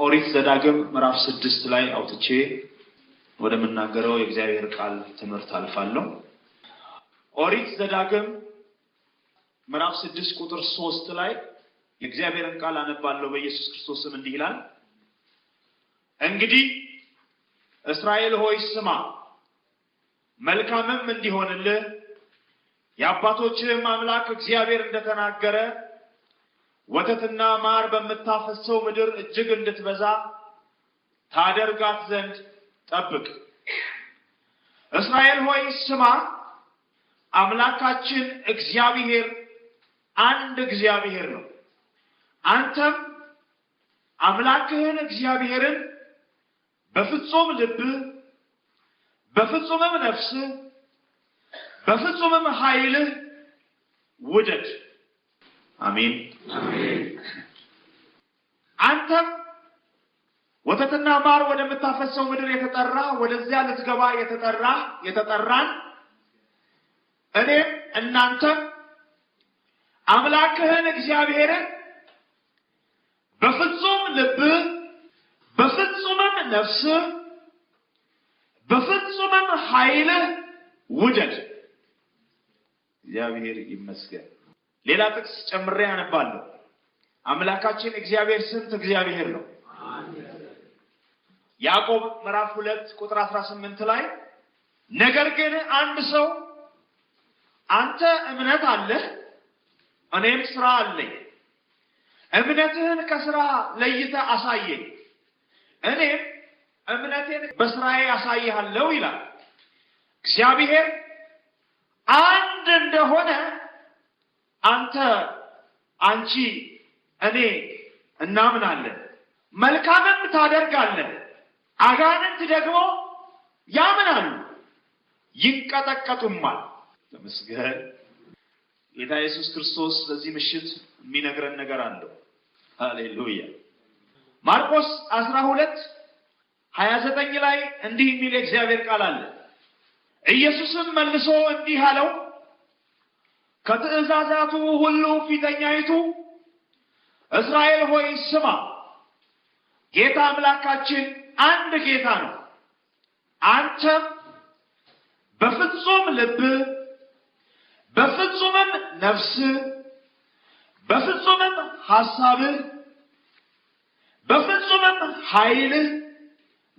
ኦሪት ዘዳግም ምዕራፍ 6 ላይ አውጥቼ ወደ መናገረው የእግዚአብሔር ቃል ትምህርት አልፋለሁ። ኦሪት ዘዳግም ምዕራፍ 6 ቁጥር 3 ላይ የእግዚአብሔርን ቃል አነባለሁ በኢየሱስ ክርስቶስ ስም። እንዲህ ይላል፣ እንግዲህ እስራኤል ሆይ ስማ፣ መልካምም እንዲሆንልህ የአባቶችህም አምላክ እግዚአብሔር እንደተናገረ ወተትና ማር በምታፈሰው ምድር እጅግ እንድትበዛ ታደርጋት ዘንድ ጠብቅ። እስራኤል ሆይ ስማ፣ አምላካችን እግዚአብሔር አንድ እግዚአብሔር ነው። አንተም አምላክህን እግዚአብሔርን በፍጹም ልብህ፣ በፍጹምም ነፍስህ፣ በፍጹምም ኃይልህ ውደድ። አሜን አሜን። አንተም ወተትና ማር ወደምታፈሰው ምድር የተጠራ ወደዚያ ልትገባ የተጠራን እኔም እናንተም አምላክህን እግዚአብሔርን በፍጹም ልብህ፣ በፍጹምም ነፍስህ፣ በፍጹምም ኃይልህ ውደድ። እግዚአብሔር ይመስገን። ሌላ ጥቅስ ጨምሬ አነባለሁ። አምላካችን እግዚአብሔር ስንት እግዚአብሔር ነው? ያዕቆብ ምዕራፍ 2 ቁጥር 18 ላይ ነገር ግን አንድ ሰው አንተ እምነት አለህ እኔም ስራ አለኝ፣ እምነትህን ከስራ ለይተህ አሳየኝ፣ እኔም እምነቴን በስራዬ አሳይሃለሁ ይላል። እግዚአብሔር አንድ እንደሆነ አንተ፣ አንቺ፣ እኔ እናምናለን። መልካምም ታደርጋለህ። አጋንንት ደግሞ ያምናሉ ይንቀጠቀጡማል። ተመስገን። ጌታ ኢየሱስ ክርስቶስ በዚህ ምሽት የሚነግረን ነገር አለው። ሃሌሉያ። ማርቆስ 12:29 ላይ እንዲህ የሚል የእግዚአብሔር ቃል አለ። ኢየሱስም መልሶ እንዲህ አለው፣ ከትእዛዛቱ ሁሉ ፊተኛይቱ እስራኤል ሆይ ስማ፣ ጌታ አምላካችን አንድ ጌታ ነው። አንተም በፍጹም ልብህ፣ በፍጹምም ነፍስህ፣ በፍጹምም ሐሳብህ፣ በፍጹምም ኃይልህ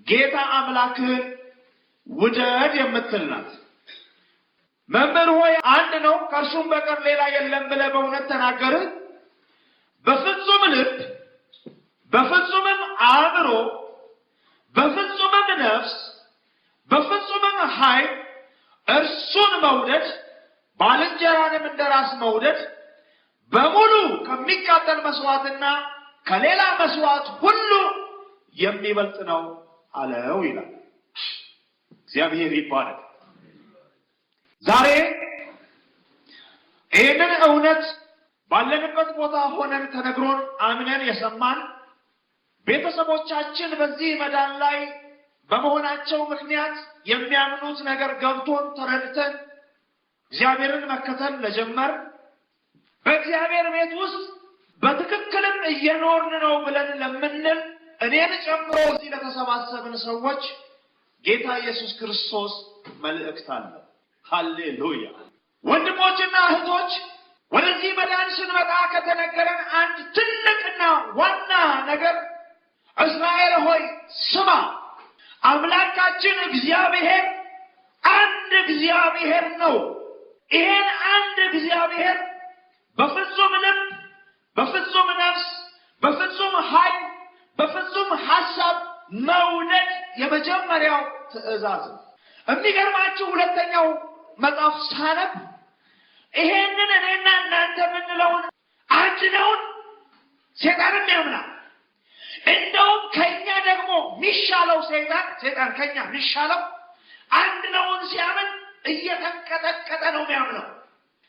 ጌታ አምላክህን ውደድ የምትል ናት። መምህር ሆይ አንድ ነው ከእርሱም በቀር ሌላ የለም ብለህ በእውነት ተናገርህ። በፍጹም ልብ፣ በፍጹምም አእምሮ፣ በፍጹምም ነፍስ፣ በፍጹምም ኃይል እርሱን መውደድ፣ ባልንጀራንም እንደራስ መውደድ በሙሉ ከሚቃጠል መስዋዕትና ከሌላ መስዋዕት ሁሉ የሚበልጥ ነው አለው ይላል። እግዚአብሔር ይባረክ። ዛሬ ይህንን እውነት ባለንበት ቦታ ሆነን ተነግሮን አምነን የሰማን ቤተሰቦቻችን በዚህ መዳን ላይ በመሆናቸው ምክንያት የሚያምኑት ነገር ገብቶን ተረድተን እግዚአብሔርን መከተል ለጀመር በእግዚአብሔር ቤት ውስጥ በትክክልም እየኖርን ነው ብለን ለምንል እኔን ጨምሮ እዚህ ለተሰባሰብን ሰዎች ጌታ ኢየሱስ ክርስቶስ መልእክት አለ። ሃሌሉያ። ወንድሞችና እህቶች፣ ወደዚህ መዳን ስንመጣ ከተነገረን አንድ ትልቅና ዋና ነገር እስራኤል ሆይ ስማ፣ አምላካችን እግዚአብሔር አንድ እግዚአብሔር ነው። ይሄን አንድ እግዚአብሔር በፍጹም ልብ፣ በፍጹም ነፍስ፣ በፍጹም ኃይል፣ በፍጹም ሐሳብ መውደድ የመጀመሪያው ትእዛዝ ነው። የሚገርማችሁ ሁለተኛው መጽሐፍ ሳነብ ይሄንን እኔና እናንተ የምንለውን አንድ ነውን ሰይጣንም ያምናል። እንደውም ከኛ ደግሞ የሚሻለው ሰይጣን ከኛ የሚሻለው አንድ ነውን ሲያምን እየተንቀጠቀጠ ነው የሚያምነው።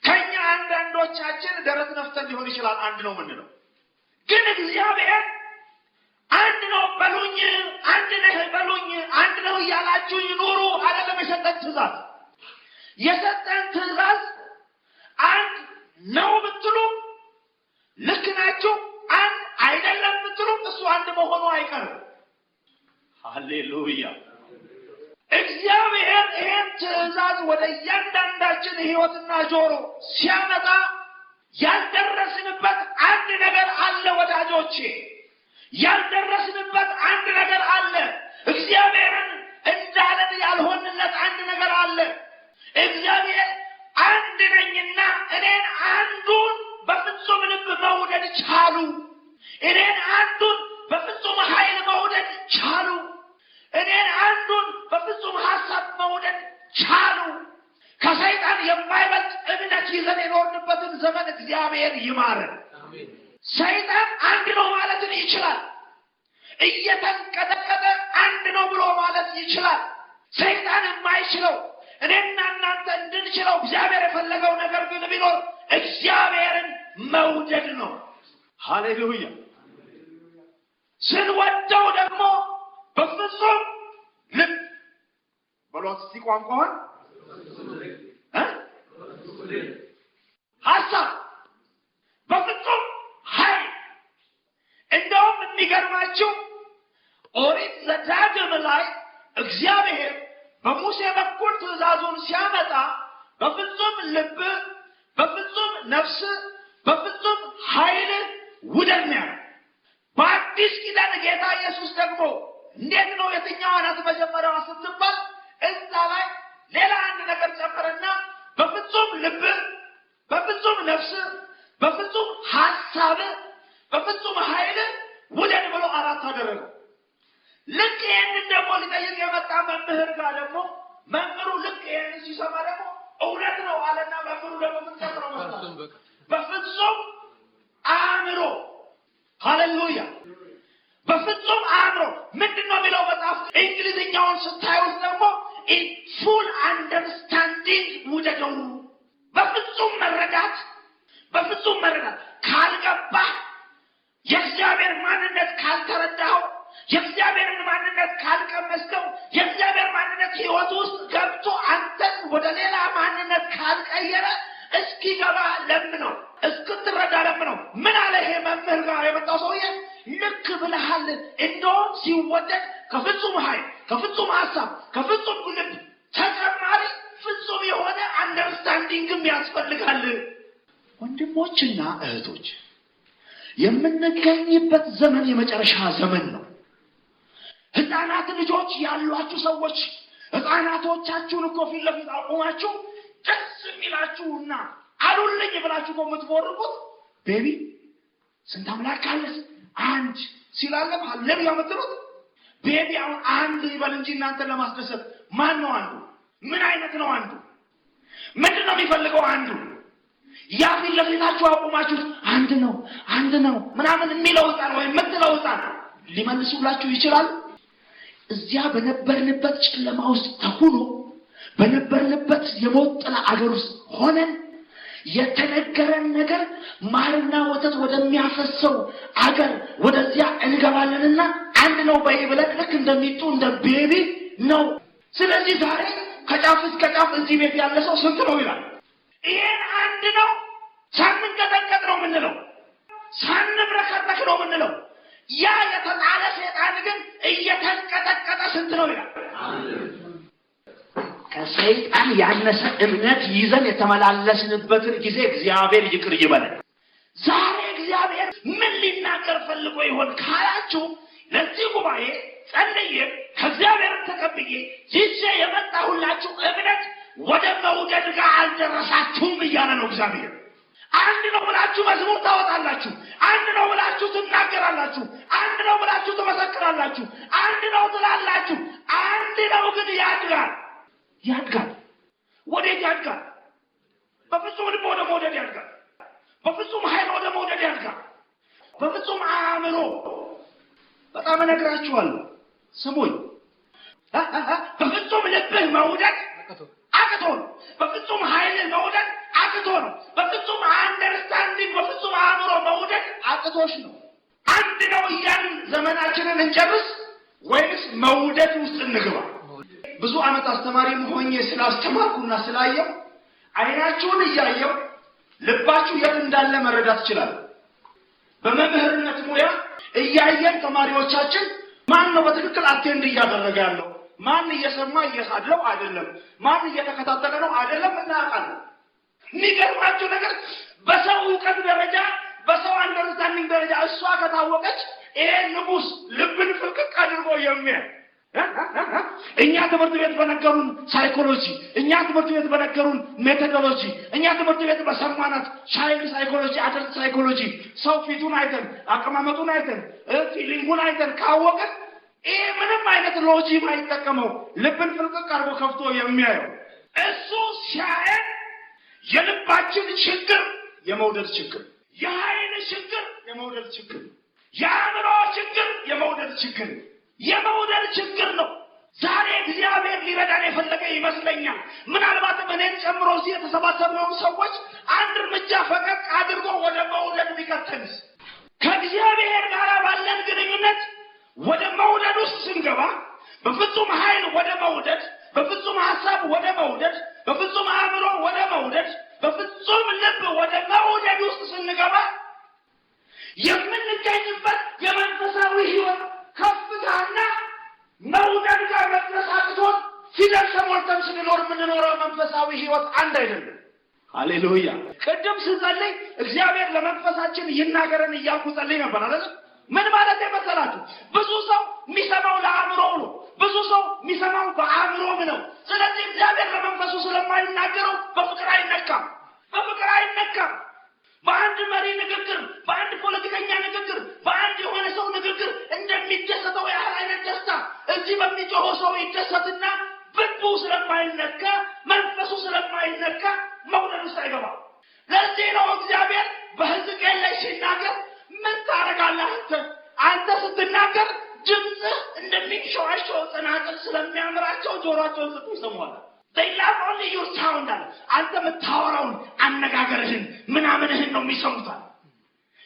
ከኛ አንዳንዶቻችን ደረት ነፍተን ሊሆን ይችላል አንድ ነው የምንለው፣ ግን እግዚአብሔር አንድ ነው በሉኝ፣ አንድ ነህ በሉኝ፣ አንድ ነው እያላችሁ ኑሩ አይደለም የሰጠን ትእዛዝ። የሰጠን ትእዛዝ አንድ ነው ብትሉ ልክ ናችሁ፣ አንድ አይደለም ብትሉ እሱ አንድ መሆኑ አይቀርም። ሃሌሉያ። እግዚአብሔር ይህን ትእዛዝ ወደ እያንዳንዳችን ሕይወትና ጆሮ ሲያመጣ ያልደረስንበት አንድ ነገር አለ ወዳጆቼ፣ ያልደረስንበት አንድ ነገር አለ። እግዚአብሔርን እንዳለን ያልሆንለት አንድ ነገር አለ። እግዚአብሔር አንድ ነኝና እኔን አንዱን በፍጹም ልብ መውደድ ቻሉ። እኔን አንዱን በፍጹም ኃይል መውደድ ቻሉ። እኔን አንዱን በፍጹም ሐሳብ መውደድ ቻሉ። ከሰይጣን የማይበልጥ እምነት ይዘን የኖርንበትን ዘመን እግዚአብሔር ይማረን። ሰይጣን አንድ ነው ማለትን ይችላል። እየተንቀጠቀጠ አንድ ነው ብሎ ማለት ይችላል። ሰይጣን የማይችለው እኔና እናንተ እንድንችለው እግዚአብሔር የፈለገው ነገር ግን ቢኖር እግዚአብሔርን መውደድ ነው። ሃሌሉያ። ስንወደው ደግሞ በፍጹም ልብ በሏት እስቲ ቋንቋውን ሐሳብ፣ በፍጹም ኃይል። እንደውም የሚገርማችሁ ኦሪት ዘዳግም ላይ እግዚአብሔር በሙሴ በኩል ትእዛዙን ሲያመጣ በፍጹም ልብ፣ በፍጹም ነፍስ፣ በፍጹም ኃይል ውደድ ነው። በአዲስ ኪዳን ጌታ ኢየሱስ ደግሞ እንዴት ነው የትኛዋ ናት መጀመሪያዋ ስትባል እዛ ላይ ሌላ አንድ ነገር ጨመረና በፍጹም ልብ፣ በፍጹም ነፍስ፣ በፍጹም ሐሳብ፣ በፍጹም ኃይል ውደድ ብሎ አራት አደረገው። ልክ ይህንን ደግሞ ሊጠይቅ የመጣ መምህር ጋር ደግሞ መምህሩ ልክ ይህንን ሲሰማ ደግሞ እውነት ነው አለና መምህሩ ደግሞ ምንጨምረው መስላል በፍጹም አእምሮ። ሃሌሉያ። በፍጹም አእምሮ ምንድን ነው የሚለው መጽሐፍ? እንግሊዝኛውን ስታዩት ደግሞ ኢን ፉል አንደርስታንዲንግ ውደደው። በፍጹም መረዳት፣ በፍጹም መረዳት ካልገባህ፣ የእግዚአብሔር ማንነት ካልተረዳኸው፣ የእግዚአብሔርን ማንነት ካልቀመስከው፣ የእግዚአብሔር ማንነት ሕይወት ውስጥ ገብቶ አንተን ወደ ሌላ ማንነት ካልቀየረ እስኪገባ ለምነው፣ እስክትረዳ ለምነው። ምን አለ ይሄ መምህር ጋር የመጣው ሰውዬ? ልክ ብለሃል። እንደውም ሲወደድ ከፍጹም ኃይል፣ ከፍጹም ሐሳብ፣ ከፍጹም ልብ ተጨማሪ ፍጹም የሆነ አንደርስታንዲንግም ያስፈልጋል። ወንድሞችና እህቶች የምንገኝበት ዘመን የመጨረሻ ዘመን ነው። ሕፃናት ልጆች ያሏችሁ ሰዎች ሕፃናቶቻችሁን እኮ ፊት ለፊት አቁማችሁ ደስ የሚላችሁና አሉልኝ ብላችሁ እኮ የምትቦርቁት ቤቢ ስንት አምላክ አለ አንድ ሲላለም አለም ያመጥሩት ቤቢ አሁን አንድ ይበል እንጂ እናንተን ለማስደሰት ማን ነው አንዱ? ምን አይነት ነው አንዱ? ምንድን ነው የሚፈልገው አንዱ? ያ ፊት ለፊታችሁ አቁማችሁ አንድ ነው ምናምን የሚለው ሕፃን ወይም የምትለው ሕፃን ሊመልሱላችሁ ይችላል? እዚያ በነበርንበት ጨለማ ውስጥ ተሁኖ በነበርንበት የሞት ጥላ አገር ውስጥ ሆነን የተነገረን ነገር ማርና ወተት ወደሚያፈሰው አገር ወደዚያ እንገባለንና አንድ ነው በይ ብለን ልክ እንደሚጡ እንደ ቤቢ ነው። ስለዚህ ዛሬ ከጫፍ እስከ ጫፍ እዚህ ቤት ያለ ሰው ስንት ነው ይላል? ይሄን አንድ ነው ሳንንቀጠቀጥ ነው የምንለው፣ ሳንብረከረክ ነው የምንለው። ያ የተጣለ ሰይጣን ግን እየተንቀጠቀጠ ስንት ነው ይላል? ከሰይጣን ያነሰ እምነት ይዘን የተመላለስንበትን ጊዜ እግዚአብሔር ይቅር ይበለን። ዛሬ እግዚአብሔር ምን ሊናገር ፈልጎ ይሆን ካላችሁ፣ ለዚህ ጉባኤ ጸልዬ ከእግዚአብሔር ተቀብዬ ይዤ የመጣሁላችሁ እምነት ወደ መውደድ ጋር አልደረሳችሁም እያለ ነው እግዚአብሔር። አንድ ነው ብላችሁ መዝሙር ታወጣላችሁ፣ አንድ ነው ብላችሁ ትናገራላችሁ፣ አንድ ነው ብላችሁ ትመሰክራላችሁ፣ አንድ ነው ትላላችሁ። አንድ ነው ግን ያድጋል። ወዴት ያድጋል? በፍጹም ልብ ወደ መውደድ ያድጋል። በፍጹም ኃይል ወደ መውደድ ያድጋል። በፍጹም አእምሮ። በጣም እነግራችኋለሁ፣ ስሙኝ። በፍጹም ልብህ መውደድ አቅቶ ነው። በፍጹም ኃይልህ መውደድ አቅቶ ነው። በፍጹም አንደርስታንዲንግ፣ በፍጹም አእምሮ መውደድ አቅቶሽ ነው። አንድ ነው እያልን ዘመናችንን እንጨርስ ወይስ መውደድ ውስጥ እንግባ? ብዙ ዓመት አስተማሪም ሆኜ ስላስተማርኩና ስላየው አይናችሁን እያየው ልባችሁ የት እንዳለ መረዳት ይችላል። በመምህርነት ሙያ እያየን ተማሪዎቻችን ማን ነው በትክክል አቴንድ እያደረገ ያለው? ማን እየሰማ እየሳደው አይደለም? ማን እየተከታተለ ነው አይደለም? እናውቃለን። የሚገርማችሁ ነገር በሰው ዕውቀት ደረጃ በሰው አንደርስታንዲንግ ደረጃ እሷ ከታወቀች ይሄ ንጉስ ልብን ፍልቅቅ አድርጎ የሚያይ እኛ ትምህርት ቤት በነገሩን ሳይኮሎጂ፣ እኛ ትምህርት ቤት በነገሩን ሜቶዶሎጂ፣ እኛ ትምህርት ቤት በሰማናት ቻይልድ ሳይኮሎጂ፣ አደልት ሳይኮሎጂ ሰው ፊቱን አይተን አቀማመጡን አይተን ፊሊንጉን አይተን ካወቀን ይሄ ምንም አይነት ሎጂክ አይጠቀመው ልብን ፍልቅቅ አድርጎ ከፍቶ የሚያየው እሱ ሲያየን የልባችን ችግር የመውደድ ችግር፣ የኃይል ችግር የመውደድ ችግር፣ የአእምሮ ችግር የመውደድ ችግር ነው። ዛሬ እግዚአብሔር ሊረዳን የፈለገ ይመስለኛል። ምናልባት እኔን ጨምሮ እዚህ የተሰባሰብነው ሰዎች አንድ እርምጃ ፈቀቅ አድርጎ ወደ መውደድ ቢከተንስ? ከእግዚአብሔር ጋር ባለን ግንኙነት ወደ መውደድ ውስጥ ስንገባ በፍጹም ኃይል ወደ መውደድ፣ በፍጹም ሐሳብ ወደ መውደድ፣ በፍጹም አእምሮ ወደ መውደድ፣ በፍጹም ልብ ወደ መውደድ ውስጥ ስንገባ የምንገኝበት የመንፈሳዊ ሕይወት ከፍታና መውደድ ጋር መጥረሳቅቶን ፊደል ተሞልተን ስንኖር የምንኖረው መንፈሳዊ ሕይወት አንድ አይደለም። ሃሌሉያ። ቅድም ስንጸልይ እግዚአብሔር ለመንፈሳችን ይናገረን እያልኩ ጸልይ ነበር አይደል? ምን ማለት መሰላችሁ? ብዙ ሰው የሚሰማው ለአእምሮ ነው። ብዙ ሰው የሚሰማው በአእምሮም ነው። ስለዚህ እግዚአብሔር ለመንፈሱ ስለማይናገረው በፍቅር አይነካም። በአንድ መሪ ንግግር፣ በአንድ ፖለቲከኛ ንግግር፣ በአንድ የሆነ ሰው ንግግር እንደሚደሰተው ያህል አይነት ደስታ እዚህ በሚጮኸው ሰው ይደሰትና ልቡ ስለማይነካ መንፈሱ ስለማይነካ መውደድ ውስጥ አይገባም። ለዚህ ነው እግዚአብሔር በሕዝቅኤል ላይ ሲናገር ምን ታደርጋለህ አንተ ስትናገር ድምፅህ እንደሚንሸዋሸው ጽናጽል ስለሚያምራቸው ጆሮአቸውን ስጡ ይሰማዋል። they love only your sound አለ። አንተ የምታወራውን አነጋገርህን ምናምንህን ነው የሚሰሙታል።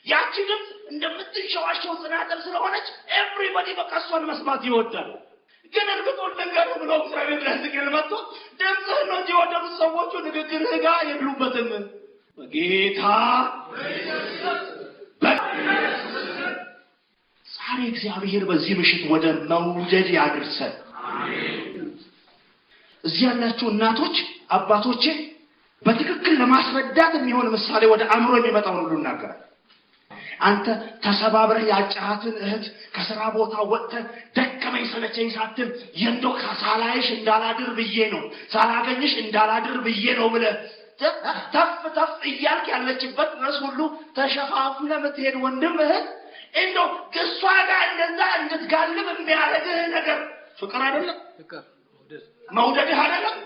ያቺ ድምፅ እንደምትንሸዋሸው ጽናጽል ስለሆነች ኤቭሪባዲ በቃ እሷን መስማት ይወዳል። ግን እርግጡን ልንገርህ ብሎ እግዚአብሔር ለሕዝቅኤል መጥቶ ድምፅህን ነው እንጂ የወደዱት ሰዎቹ ንግግርህ ጋር የሉበትም። በጌታ ዛሬ እግዚአብሔር በዚህ ምሽት ወደ መውደድ ያድርሰን። እዚህ ያላችሁ እናቶች፣ አባቶቼ በትክክል ለማስረዳት የሚሆን ምሳሌ ወደ አእምሮ የሚመጣውን ሁሉ እናገራል። አንተ ተሰባብረህ ያጫሃትን እህት ከስራ ቦታ ወጥተህ ደከመኝ ሰለቸኝ ሳትል የንዶ ሳላይሽ እንዳላድር ብዬ ነው ሳላገኝሽ እንዳላድር ብዬ ነው ብለህ ተፍ እያልክ ያለችበት ድረስ ሁሉ ተሸፋፍነህ የምትሄድ ወንድም እህት እንደው ከሷ ጋር እንደዛ እንድትጋልብ የሚያደርግህ ነገር ፍቅር አይደለም? መውደድህ አይደለም?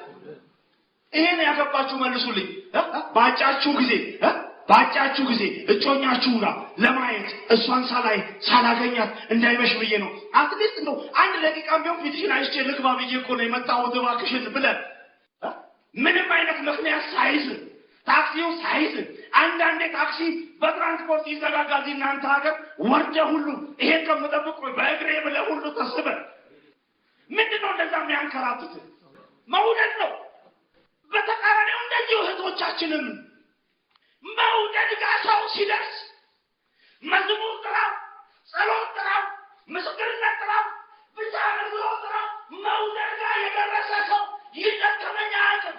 ይሄን ያገባችሁ መልሱልኝ። ባጫችሁ ጊዜ እጮኛችሁ ጋር ለማየት እሷን ሳላገኛት እንዳይመሽ ብዬ ነው። አትሊስት እንደው አንድ ደቂቃም ቢሆን ፊትሽን አይቼ ልግባ ብዬ እኮ ነው የመጣሁት እባክሽን ብለን ምንም አይነት ምክንያት ሳይዝ ታክሲው ሳይዝ አንዳንዴ ታክሲ በትራንስፖርት ይዘጋጋል። እናንተ ሀገር ወርደ ሁሉ ይሄን ከምጠብቅ በእግሬ ብለህ ሁሉ ተስበህ ምንድነው እንደዛ የሚያንከራትት? መውደድ ነው። በተቃራኒው እንደዚህ እህቶቻችንም መውደድ ጋር ሰው ሲደርስ መዝሙር ጥራው፣ ጸሎት ጥራው፣ ምስክርነት ጥራው፣ ብቻ አገልግሎት ጥራው። መውደድ ጋር የደረሰ ሰው ይደከመኛ አያውቅም።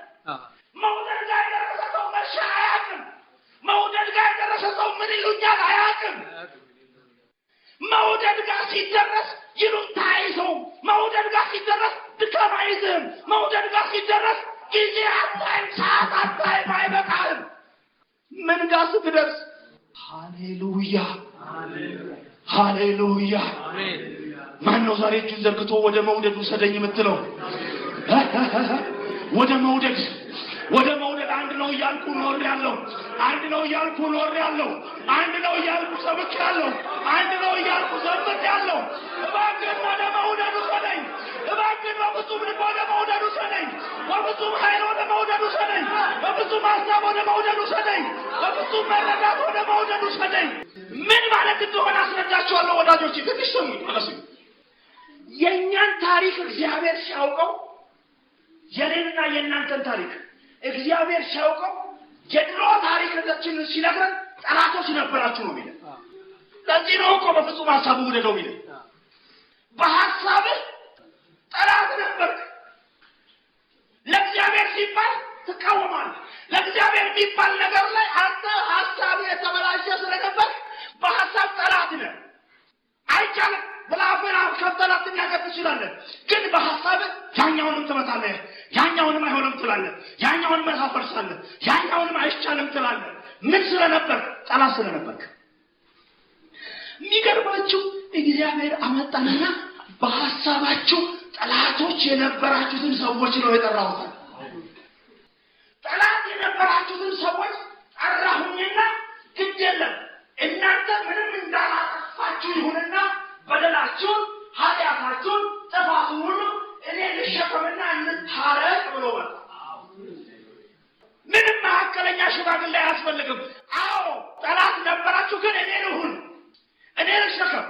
መውደድ ጋር የደረሰ ሰው መሻ አያውቅም። መውደድ ጋር የደረሰ ሰው ምን ይሉኛል አያውቅም። መውደድ ጋር ሲደረስ ይሉኝታ አይዘውም። መውደድ ጋር ሲደረስ ድካም አይዝህም። መውደድ ጋር ሲደረስ ጊዜ አታይም፣ ሰዓት አታይም፣ አይበቃህም። ምን ጋር ስትደርስ ሃሌሉያ ሃሌሉያ። ማነው ዛሬ እጁን ዘርግቶ ወደ መውደድ ውሰደኝ የምትለው? ወደ መውደድ አንድ ነው እያልኩ ኖሬያለሁ። አንድ ነው እያልኩ ሰብኬያለሁ። አንድ ነው እያልኩ ዘምሬያለሁ። እባክህን ወደ መውደድ ውሰደኝ። እባክህን በፍጹም ልብ ወደ መውደድ ውሰደኝ። በፍጹም ኃይል ወደ መውደድ ውሰደኝ። በፍጹም ሀሳብ ወደ መውደድ ውሰደኝ። በፍጹም መረዳት ወደ መውደድ ውሰደኝ። ምን ማለት እንደሆነ አስረዳችኋለሁ ወዳጆች። ትንሽ ስሙኝ። የእኛን ታሪክ እግዚአብሔር ሲያውቀው የኔንና የእናንተን ታሪክ እግዚአብሔር ሲያውቀው የድሮ ታሪካችንን ሲነግረን ጠላቶች ነበራችሁ ነው የሚለን። ለዚህ ነው እኮ በፍጹም ሀሳቡ ውደደው የሚለን። ከፍተህ ላትናገር ትችላለህ። ግን በሐሳብህ ያኛውንም ትመታለህ፣ ያኛውንም አይሆንም ትላለህ፣ ያኛውንም ታፈርሳለህ፣ ያኛውንም አይቻልም ትላለህ። ምን ስለነበር? ጠላት ስለነበርክ። የሚገርማችሁ እግዚአብሔር አመጣንና በሐሳባችሁ ጠላቶች የነበራችሁትን ሰዎች ነው የጠራሁት። ጠላት የነበራችሁትን ሰዎች ጠራሁኝና ግድ የለም እናንተ ምንም እንዳላጠፋችሁ ይሁንና በደላችሁን፣ ኃጢአታችሁን፣ ጥፋቱን ሁሉ እኔ ልሸከምና እንታረቅ ብሎ መጣ። ምንም መካከለኛ ሽማግሌ አያስፈልግም። አዎ ጠላት ነበራችሁ፣ ግን እኔ ልሁን፣ እኔ ልሸከም፣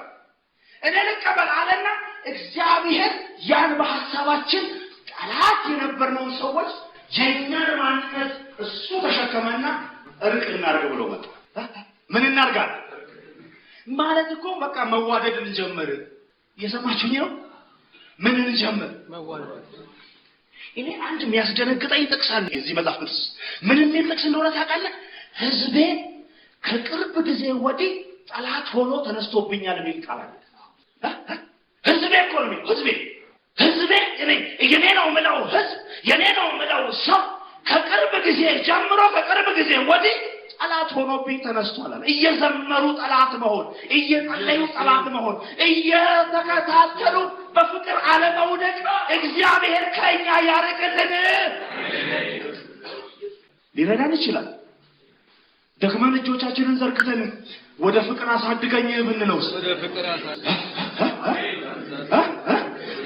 እኔ ልቀበል አለና እግዚአብሔር ያን በሐሳባችን ጠላት የነበርነውን ሰዎች የእኛን ማንነት እሱ ተሸከመና እርቅ እናድርግ ብሎ መጣ። ምን እናድርጋል ማለት እኮ በቃ መዋደድ እንጀምር። እየሰማችሁኝ ነው? ምን እንጀምር? መዋደድ። እኔ አንድ የሚያስደነግጠኝ ጥቅስ አለ እዚህ መጽሐፍ ቅዱስ። ምን የሚል ጥቅስ እንደሆነ ታውቃለህ? ሕዝቤ ከቅርብ ጊዜ ወዲህ ጠላት ሆኖ ተነስቶብኛል የሚል ቃል አለ። ሕዝቤ እኮ ነው። ሕዝቤ የኔ ነው የምለው ሕዝብ፣ የኔ ነው የምለው ሰው ከቅርብ ጊዜ ጀምሮ ከቅርብ ጊዜ ወዲህ ጠላት ሆኖብኝ ተነስቷል። እየዘመሩ ጠላት መሆን፣ እየጸለዩ ጠላት መሆን፣ እየተከታተሉ በፍቅር አለመውደቅ እግዚአብሔር ከኛ ያርቅልን። ሊረዳን ይችላል። ደክመን እጆቻችንን ዘርግተን ወደ ፍቅር አሳድገኝ ብንለውስ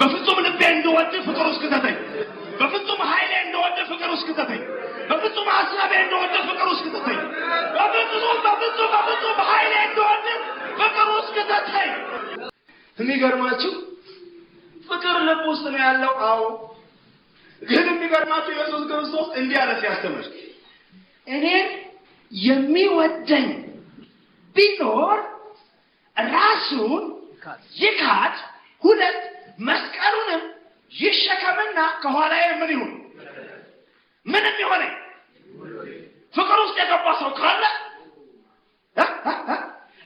በፍጹም ልቤ እንደወድ ፍቅር ውስጥ ከተተኝ፣ በፍጹም ኃይሌ እንደወድ ፍቅር ውስጥ ከተተኝ፣ በፍጹም ሐሳቤ እንደወድ ፍቅር ውስጥ ከተተኝ፣ በፍጹም ኃይሌ እንደወድ ፍቅር ውስጥ ከተተኝ። የሚገርማችሁ ፍቅር ልብ ውስጥ ነው ያለው። አዎ ግን የሚገርማችሁ ኢየሱስ ክርስቶስ እንዲህ አለ ሲያስተምር፣ እኔን የሚወደኝ ቢኖር ራሱን ይካድ፣ ሁለት መስቀሉንም ይሸከምና ከኋላዬ ምን ይሁን? ምንም ይሆነ ፍቅር ውስጥ የገባ ሰው ካለ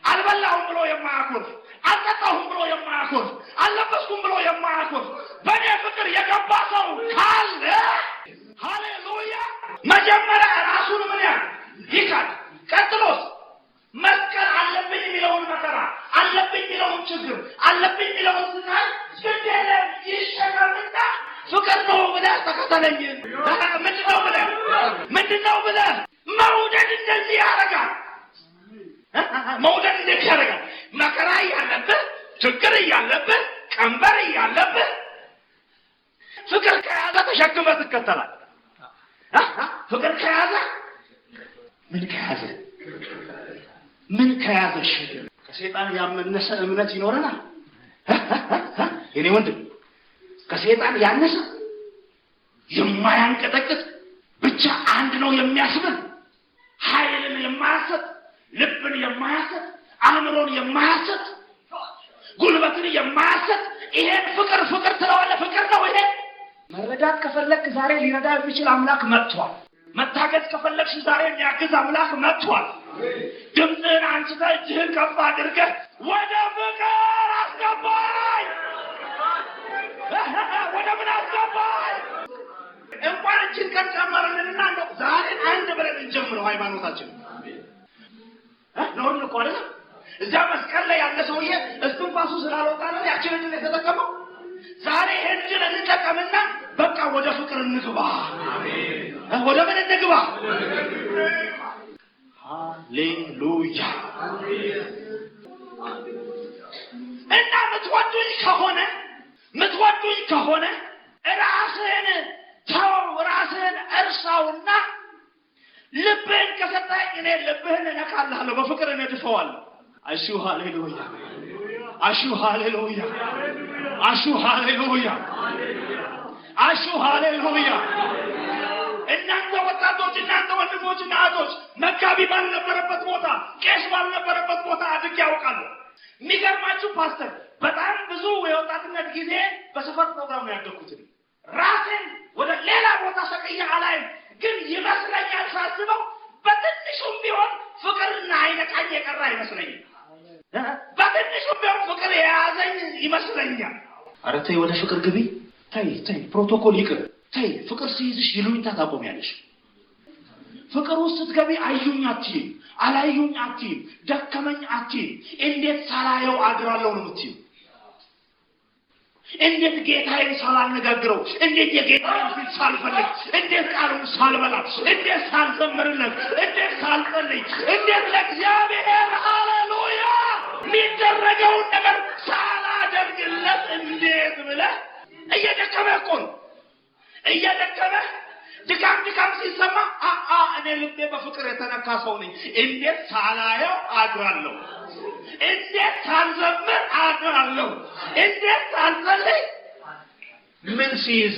አልበላሁም ብሎ የማያኮርፍ፣ አልጠጣሁም ብሎ የማያኮርፍ፣ አልለበስኩም ብሎ የማያኮርፍ በእኔ ፍቅር የገባ ሰው ካለ ሃሌሉያ፣ መጀመሪያ ራሱን ምን ይካድ፣ ቀጥሎስ መስቀል አለብኝ የሚለውን መከራ፣ አለብኝ የሚለውን ችግር፣ አለብኝ የሚለውን ስናይ ግዴለ ይሸከምና ፍቅር ነው ብለህ ተከተለኝ። ምንድነው ብለህ መውደድ እንደዚህ ያደርጋል። መውደድ እንደዚህ ያደርጋል። መከራ እያለብህ፣ ችግር እያለብህ፣ ቀንበር እያለብህ ፍቅር ከያዘ ተሸክመህ ትከተላለህ። ፍቅር ከያዘ ምን ከያዘሽ ከሰይጣን ያመነሰ እምነት ይኖረናል። የኔ ወንድም ከሰይጣን ያነሰ የማያንቀጠቅጥ ብቻ አንድ ነው የሚያስብል፣ ኃይልን የማያሰጥ፣ ልብን የማያሰጥ፣ አእምሮን የማያሰጥ፣ ጉልበትን የማያሰጥ ይሄን ፍቅር ትለዋለህ። ፍቅር ነው ይሄ። መረዳት ከፈለክ ዛሬ ሊረዳ የሚችል አምላክ መጥቷል። መታገዝ ከፈለግሽ ዛሬ የሚያግዝ አምላክ መጥቷል። ድምፅህን አንስተህ እጅህን ከፍ አድርገህ ወደ ፍቅር አስገባኝ፣ ወደ ምን አስገባኝ። እንኳን እችን ቀን ጨመርልንና እንደው ዛሬ አንድ ብለን እንጀምረው ሃይማኖታችን ነውን እኮ አይደል? እዚያ መስቀል ላይ ያለ ሰውዬ እስትንፋሱ ስላልወጣ ነው ያችን እድል የተጠቀመው። ዛሬ ይሄን እድል እንጠቀምና በቃ ወደ ፍቅር እንግባ። ወደ ምን እንግባ? ሃሌሉያ። እና ምትወዱኝ ከሆነ ራስህን ተው፣ ራስህን እርሳውና ልብህን ከሰጠኝ እኔ ልብህን እነካልሃለሁ፣ በፍቅር እነድፈዋለሁ። አሹ ሃሌሉያ፣ አሹ ሃሌሉያ፣ አሹ ሃሌሉያ፣ አሹ ሃሌሉያ። እናንተ ወጣቶች፣ እናንተ ወንድሞችና እህቶች መጋቢ ባልነበረበት ቦታ፣ ቄስ ባልነበረበት ቦታ አድጌ ያውቃለሁ። የሚገርማችሁ ፓስተር በጣም ብዙ የወጣትነት ጊዜ በሰፈር ፕሮግራም ነው ያደግኩት። ራሴን ወደ ሌላ ቦታ ሰቀያ አላይም፣ ግን ይመስለኛል ሳስበው በትንሹም ቢሆን ፍቅርና አይነቃኝ የቀረ አይመስለኝም። በትንሹም ቢሆን ፍቅር የያዘኝ ይመስለኛል። ኧረ ተይ ወደ ፍቅር ግቢ። ተይ ፕሮቶኮል ይቅር። ተይ ፍቅር ሲይዝሽ ይሉኝታ ታቆሚያለሽ። ፍቅር ውስጥ ስትገቢ አዩኝ አትይም፣ አላዩኝ አትይም፣ ደከመኝ አትይም። እንዴት ሳላየው አድራለሁ ነው የምትይው። እንዴት ጌታዬን ሳላነጋግረው፣ እንዴት የጌታዬን ፊት ሳልፈልግ፣ እንዴት ቃሉን ሳልበላ፣ እንዴት ሳልዘምርለት፣ እንዴት ሳልጸልይ፣ እንዴት ለእግዚአብሔር ሃሌሉያ የሚደረገውን ነገር ሳላደርግለት እንዴት ብለህ እየደከመ እኮ ነው እየደከመ ድካም ሲሰማ እኔ ልቤ በፍቅር የተነካ ሰው ነኝ። እንዴት ሳላየው አድራለሁ፣ እንዴት ሳልዘምር አድራለሁ፣ እንዴት ሳልጸልይ ምን ሲይዝ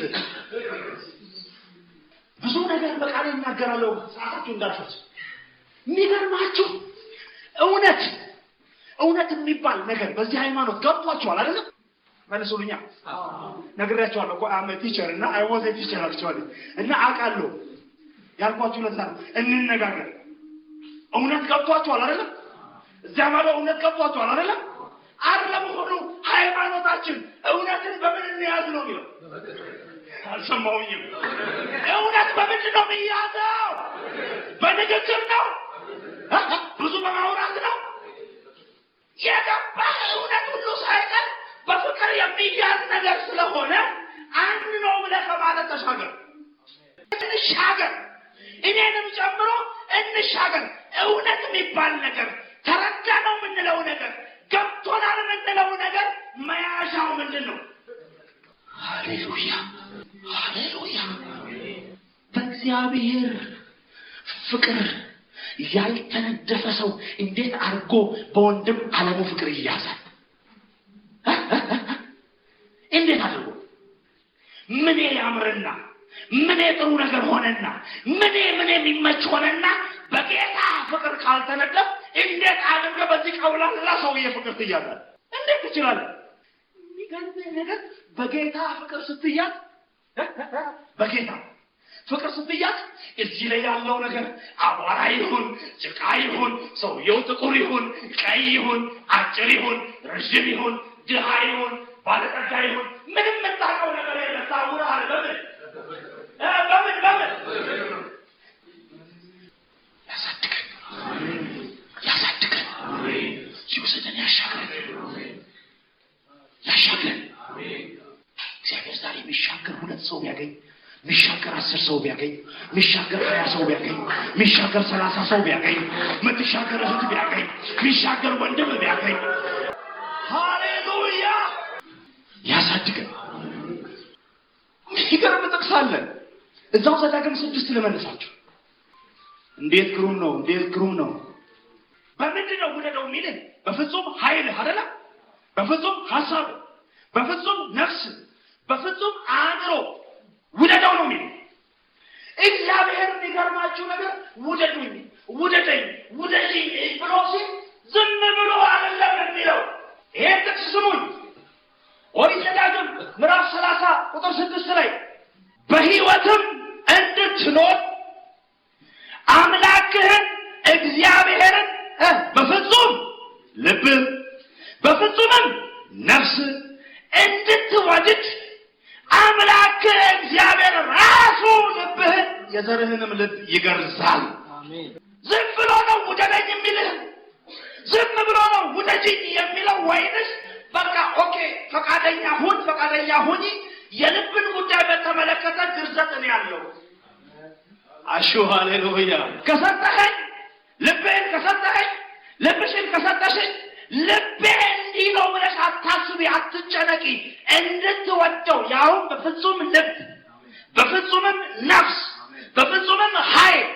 ብዙ ነገር በቃል እናገራለሁ። ሰዓታችሁ እንዳልፈጅ የሚገርማችሁ እውነት የሚባል ነገር በዚህ ሃይማኖት ገብቷችኋል አይደል? መልሱልኛ። ነግሬያችኋለሁ እኮ አም ቲቸር እና አይ ዋዝ ቲቸር አክቹዋሊ እና አውቃለሁ ያልኳችሁ ለዛ ነው። እንነጋገር። እውነት ገብቷችኋል አይደል? እዚያ ማለት እውነት ገብቷችኋል አይደል? አይደለም ሁሉ ሃይማኖታችን እውነትን በምን እንያዝ ነው የሚለው። አልሰማሁኝም። እውነት በምንድን ነው የሚያዘው? በንግግር ነው? ብዙ በማውራት ነው? የገባህ እውነት ሁሉ ሳይቀር በፍቅር የሚያዝ ነገር ስለሆነ አንድ ነው ብለህ ከማለት ተሻገር። እንሻገር፣ እኔንም ጨምሮ እንሻገር። እውነት የሚባል ነገር ተረዳ ነው የምንለው ነገር ገብቶናል የምንለው ነገር መያዣው ምንድን ነው? ሃሌሉያ ሃሌሉያ። በእግዚአብሔር ፍቅር ያልተነደፈ ሰው እንዴት አድርጎ በወንድም ዓለሙ ፍቅር ይያዛል? እንዴት አድርጎ ምን ያምርና ምን ጥሩ ነገር ሆነና ምን የሚመች ሆነና በጌታ ፍቅር ካልተነደፍ እንዴት አድርገ በዚህ ቀውላላ ሰውዬ ፍቅር ትያዛል? እንዴት ትችላለህ? የሚገርምህ ነገር በጌታ ፍቅር ስትያዝ በጌታ ፍቅር ስትያዝ እዚህ ላይ ያለው ነገር አቧራ ይሁን ጭቃ ይሁን ሰውየው ጥቁር ይሁን ቀይ ይሁን አጭር ይሁን ረዥም ይሁን ድሃ ይሁን ባለጠጋ ይሁን ምንም የምታውቀው ነገር የለም። ታውራሃል። በምን ያሳድገን ይወስደን ያሻግረን። እግዚአብሔር ዛሬ የሚሻገር 2 ሰው ቢያገኝ፣ የሚሻገር 10 ሰው ቢያገኝ፣ የሚሻገር 20 ሰው ቢያገኝ፣ የሚሻገር 30 ሰው ቢያገኝ፣ የምትሻገር እህት ቢያገኝ፣ የሚሻገር ወንድም ቢያገኝ ሃሌሉያ ያሳድገን። ይገርም ጥቅሳለን እዛው ዘዳግም 6 ልመልሳችሁ። እንዴት ግሩም ነው። በምንድን ነው ውደደው የሚልን? በፍጹም ኃይል አይደለ? በፍጹም ሐሳብ፣ በፍጹም ነፍስ፣ በፍጹም አእምሮ ውደደው ነው የሚል። እግዚአብሔር የሚገርማችሁ ነገር ውደደኝ ብሎ ሲል ዝም ብሎ አይደለም የሚለው። ይሄ ጥቅስ ስሙኝ። ኦሪት ዘዳግም ምዕራፍ 30 ቁጥር 6 ላይ በሕይወትም እንድትኖር አምላክህን እግዚአብሔርን በፍጹም ልብ በፍጹምም ነፍስ እንድትወድድ አምላክህ እግዚአብሔር ራሱ ልብህን የዘርህንም ልብ ይገርዛል። ዝም ብሎ ነው ውደደኝ የሚልህ? ዝም ብሎ ነው ውደጅኝ የሚለው? ወይንስ በቃ ኦኬ ፈቃደኛ ሁኚ የልብን ጉዳይ በተመለከተ ግርዘት ነው ያለው? አሹ ሃሌሉያ። ከሰጠኸኝ ልብህን ከሰጠኸኝ ልብሽን ከሰጠሽኝ ልቤ እንዲህ ነው ብለሽ አታስቢ፣ አትጨነቂ። እንድትወደው ያውም በፍጹም ልብ፣ በፍጹምም ነፍስ፣ በፍጹምም ኃይል፣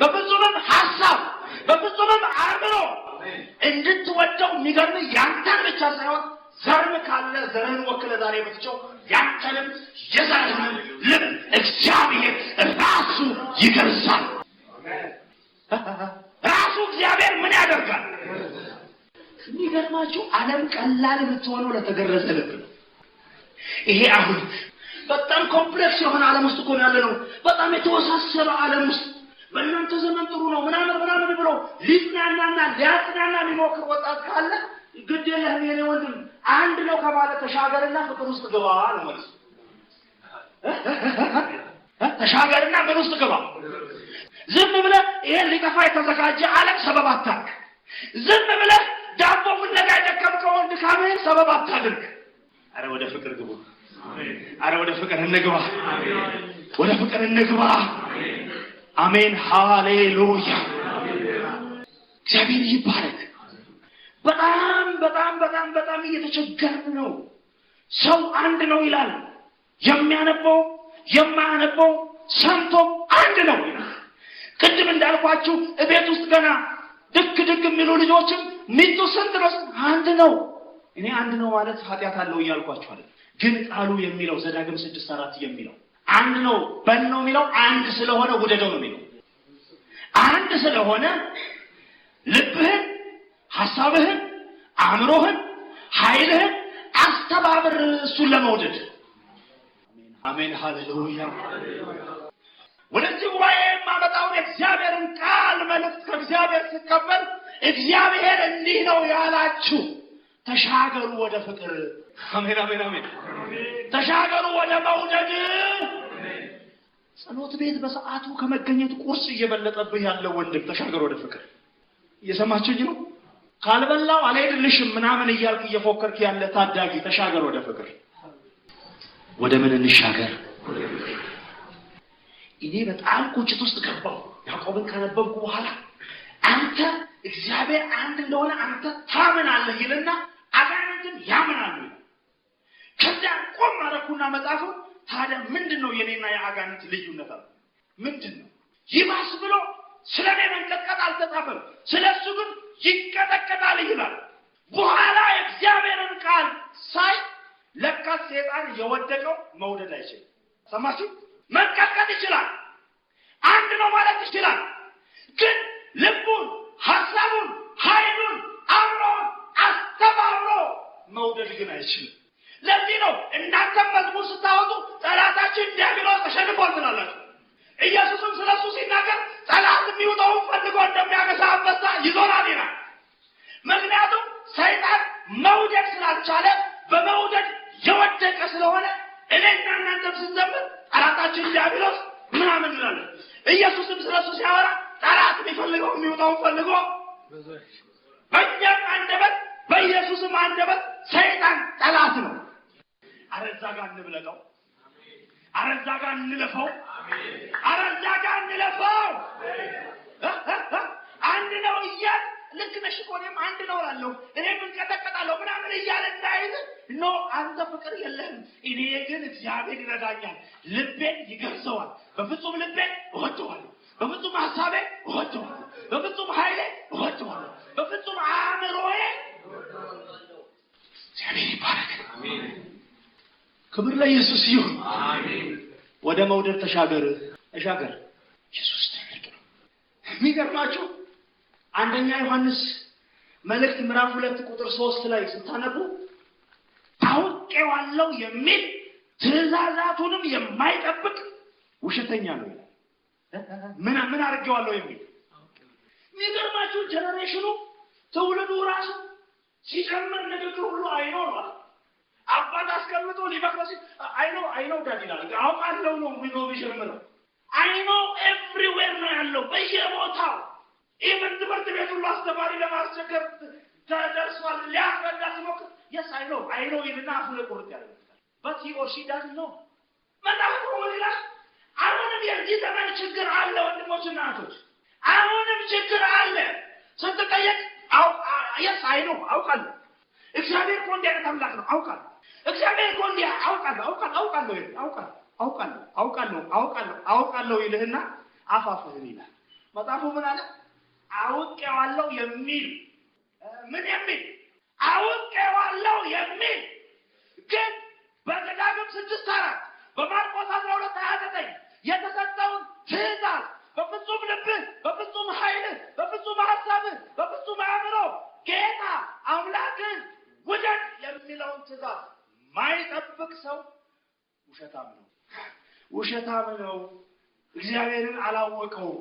በፍጹምም ሐሳብ፣ በፍጹምም አእምሮ እንድትወደው። የሚገርምህ ያንተን ብቻ ሳይሆን ዘርም ካለ ዘርህን ወክለ ዛሬ ብትጨው ያንተንም የዘርህንም ልብ እግዚአብሔር ራሱ ይገርዛል። ራሱ እግዚአብሔር ምን ያደርጋል? የሚገርማችሁ ዓለም ቀላል የምትሆነው ለተገረዘ ልብ ነው። ይሄ አሁን በጣም ኮምፕሌክስ የሆነ ዓለም ውስጥ እኮ ያለ ነው። በጣም የተወሳሰበ ዓለም ውስጥ በእናንተ ዘመን ጥሩ ነው ምናምን ብሎ ሊጽናናና ሊያጽናና የሚሞክር ወጣት ካለ ግድ የለህም የኔ ወንድም አንድ ነው ከማለት ተሻገርና ፍቅር ውስጥ ግባ ነው ማለት ተሻገርና ምን ውስጥ ግባ። ዝም ብለህ ይሄን ሊጠፋ የተዘጋጀ ዓለም ሰበብ አታድርግ። ዝም ብለህ ዳቦ ፍለጋ የደከምከውን ድካምህን ሰበብ አታድርግ። አረ ወደ ፍቅር ግቡ። አረ ወደ ፍቅር እንግባ። ወደ ፍቅር እንግባ። አሜን ሃሌሉያ። እግዚአብሔር ይባረክ። በጣም እየተቸገርን ነው። ሰው አንድ ነው ይላል። የሚያነበው የማያነበው ሰምቶም አንድ ነው ይላል። ቅድም እንዳልኳችሁ እቤት ውስጥ ገና ድክ የሚሉ ልጆችም ሚጡ ስንት ነው? አንድ ነው። እኔ አንድ ነው ማለት ኃጢአት አለው እያልኳችሁ አይደል። ግን ቃሉ የሚለው ዘዳግም 6:4 የሚለው አንድ ነው በል ነው የሚለው አንድ ስለሆነ ውደደው ነው የሚለው። አንድ ስለሆነ ልብህን፣ ሐሳብህን፣ አእምሮህን፣ ኃይልህን አስተባብር እሱን ለመውደድ። አሜን ሃሌሉያ። ወደዚህ ጉባኤ የማመጣውን የእግዚአብሔርን ቃል መልእክት ከእግዚአብሔር ስቀበል እግዚአብሔር እንዲህ ነው ያላችሁ፣ ተሻገሩ ወደ ፍቅር። አሜን አሜን አሜን። ተሻገሩ ወደ መውደድ። ጸሎት ቤት በሰዓቱ ከመገኘት ቁርስ እየበለጠብህ ያለው ወንድም ተሻገር ወደ ፍቅር። እየሰማችሁኝ ነው? ካልበላው አልሄድልሽም ምናምን እያልክ እየፎከርክ ያለ ታዳጊ ተሻገር ወደ ፍቅር። ወደ ምን እንሻገር? እኔ በጣም ቁጭት ውስጥ ገባሁ። ያዕቆብን ካነበብኩ በኋላ አንተ እግዚአብሔር አንድ እንደሆነ አንተ ታምናለህ ይልና አጋንንትን ያምናሉ። ከዚያ ቆም አደረኩና መጽሐፉ ታዲያ ምንድነው የኔና የአጋንንት ልዩነት አለ? ምንድነው? ይባስ ብሎ ስለኔ መንቀጥቀጥ አልተጻፈም፣ ስለሱ ግን ይቀጠቀጣል ይላል። በኋላ የእግዚአብሔርን ቃል ሳይ ለካ ሰይጣን የወደቀው መውደድ አይችልም። ሰማችሁ? መንቀጥቀጥ ይችላል፣ አንድ ነው ማለት ይችላል። ግን ልቡን፣ ሐሳቡን፣ ኃይሉን፣ አእምሮውን አስተባብሮ መውደድ ግን አይችልም። ለዚህ ነው እናንተም መዝሙር ስታወጡ ጠላታችን ዲያብሎስ ተሸንፏል ትላላችሁ። ኢየሱስም ስለሱ ሲናገር ጠላት የሚውጠውን ፈልጎ እንደሚያገሳ አንበሳ ይዞራል ይላል። ምክንያቱም ሰይጣን መውደድ ስላልቻለ በመውደድ የወደቀ ስለሆነ እኔና እናንተም ስንዘምር ጠላታችን ዲያብሎስ ምናምን ይላል። ኢየሱስም ስለሱ ሲያወራ ጠላት የሚፈልገው የሚውጠውን ፈልጎ በእኛም አንደበት በኢየሱስም አንደበት ሰይጣን ጠላት ነው። አረዛ ጋር እንብለጠው፣ አረዛ ጋር እንለፈው፣ አረዛ ጋር እንለፈው። አንድ ነው እያል ልክ ነሽ እኮ እኔም አንድ ነው እላለሁ እኔም እንቀጠቀጣለሁ ምናምን እያለ እንዳይዝ ኖ አንተ ፍቅር የለህም። እኔ ግን እግዚአብሔር ይረዳኛል፣ ልቤን ይገርዘዋል። በፍጹም ልቤ እወደዋለሁ፣ በፍጹም ሐሳቤ እወደዋለሁ፣ በፍጹም ኃይሌ እወደዋለሁ፣ በፍጹም አእምሮዬ። እግዚአብሔር ይባረክ። አሜን። ክብር ለኢየሱስ ይሁን። አሜን። ወደ መውደድ ተሻገር። ኢየሱስ ትልቅ ነው። የሚገርማችሁ አንደኛ ዮሐንስ መልእክት ምዕራፍ 2:3 ላይ ስታነቡ አውቄዋለሁ የሚል ትእዛዛቱንም የማይጠብቅ ውሸተኛ ነው ይላል። ምን አድርጌዋለሁ የሚል። የሚገርማችሁ ጀነሬሽኑ ትውልዱ ራሱ ሲጨምር ንግግር ሁሉ አይኖር ማለት አባት አስቀምጦ ሊመክረስ አይኖ ዳድ ይላል። አውቃለሁ ነው ቢጀምረው አይኖ ኤቭሪዌር ነው ያለው በየቦታው። ኢቨን ትምህርት ቤት ሁሉ አስተማሪ ለማስቸገር ተደርሷል። ሊያስረዳ ሲሞክር የስ አይኖ ይልና አፉ ላይ ቁርጥ ያለ but he or she doesn't know። መጽሐፉ ምን ይላል? አሁንም የዚህ ዘመን ችግር አለ ወንድሞችና እህቶች፣ አሁንም ችግር አለ። ስትጠየቅ የስ አውቃለሁ። እግዚአብሔር እኮ እንዲህ አይነት አምላክ ነው አውቃለሁ። እግዚአብሔር እኮ እንዲህ አውቃለሁ ይልህና አፋፍህን ይላል። መጽሐፉ ምን አለ? አውቄዋለሁ የሚል ምን የሚል አውቄዋለሁ የሚል ግን በዘዳግም 6:4 በማርቆስ 12:29 የተሰጠውን ትእዛዝ በፍጹም ልብህ፣ በፍጹም ኃይልህ፣ በፍጹም ሐሳብህ፣ በፍጹም አእምሮ ጌታ አምላክን ውደድ የሚለውን ትእዛዝ ማይጠብቅ ሰው ውሸታም ነው። እግዚአብሔርን አላወቀውም።